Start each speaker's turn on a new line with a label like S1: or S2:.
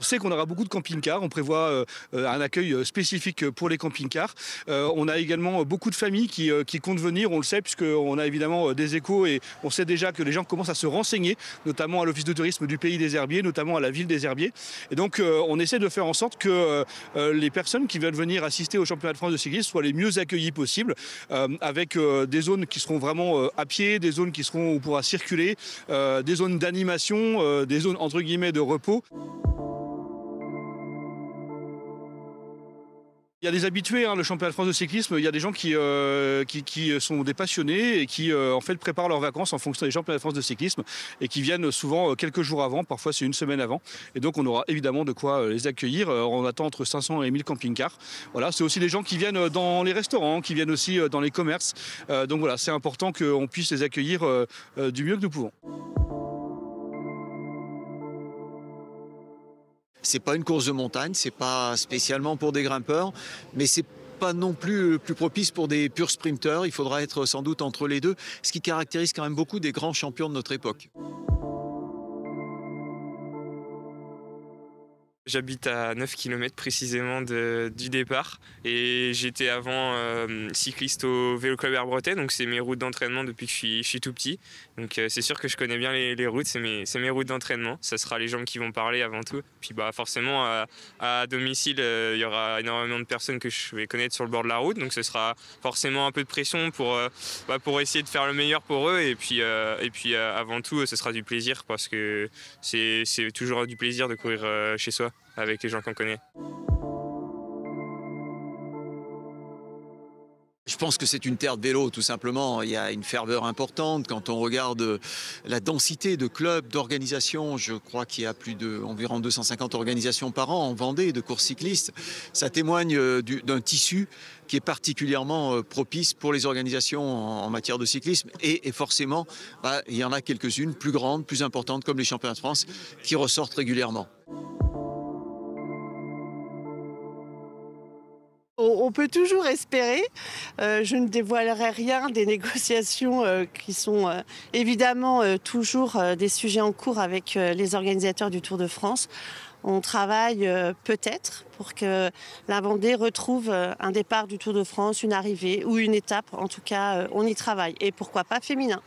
S1: sait qu'on aura beaucoup de camping-cars. On prévoit un accueil spécifique pour les camping-cars. On a également beaucoup de familles qui comptent venir. On le sait puisqu'on a évidemment des échos et on sait déjà que les gens commencent à se renseigner, notamment à l'Office de tourisme du Pays des Herbiers, notamment à la ville des Herbiers. Et donc on essaie de faire en sorte que les personnes qui veulent venir assister au championnat de France de cyclisme soient les mieux accueillies possible, avec des zones qui seront vraiment à pied, des zones qui seront où on pourra circuler, des zones d'animation, des zones entre guillemets de repos. Il y a des habitués, hein, le championnat de France de cyclisme, il y a des gens qui sont des passionnés et qui en fait préparent leurs vacances en fonction des championnats de France de cyclisme et qui viennent souvent quelques jours avant, parfois c'est une semaine avant. Et donc on aura évidemment de quoi les accueillir. On attend entre 500 et 1000 camping-cars. Voilà, c'est aussi des gens qui viennent dans les restaurants, qui viennent aussi dans les commerces. Donc voilà, c'est important qu'on puisse les accueillir du mieux que nous pouvons.
S2: C'est pas une course de montagne, c'est pas spécialement pour des grimpeurs, mais c'est pas non plus plus propice pour des purs sprinteurs. Il faudra être sans doute entre les deux, ce qui caractérise quand même beaucoup des grands champions de notre époque.
S3: J'habite à 9 km précisément du départ et j'étais avant cycliste au Vélo Club Air Bretagne, donc c'est mes routes d'entraînement depuis que je suis tout petit. Donc c'est sûr que je connais bien les routes, c'est mes routes d'entraînement. Ça sera les jambes qui vont parler avant tout. Puis forcément à domicile, il y aura énormément de personnes que je vais connaître sur le bord de la route, donc ce sera forcément un peu de pression pour essayer de faire le meilleur pour eux. Et puis avant tout, ce sera du plaisir parce que c'est toujours du plaisir de courir chez soi avec les gens qu'on connaît.
S2: Je pense que c'est une terre de vélo, tout simplement. Il y a une ferveur importante quand on regarde la densité de clubs, d'organisations. Je crois qu'il y a environ 250 organisations par an en Vendée de courses cyclistes. Ça témoigne d'un tissu qui est particulièrement propice pour les organisations en matière de cyclisme. Et forcément, il y en a quelques-unes plus grandes, plus importantes, comme les championnats de France, qui ressortent régulièrement.
S4: On peut toujours espérer. Je ne dévoilerai rien des négociations qui sont évidemment toujours des sujets en cours avec les organisateurs du Tour de France. On travaille peut-être pour que la Vendée retrouve un départ du Tour de France, une arrivée ou une étape. En tout cas, on y travaille. Et pourquoi pas féminin.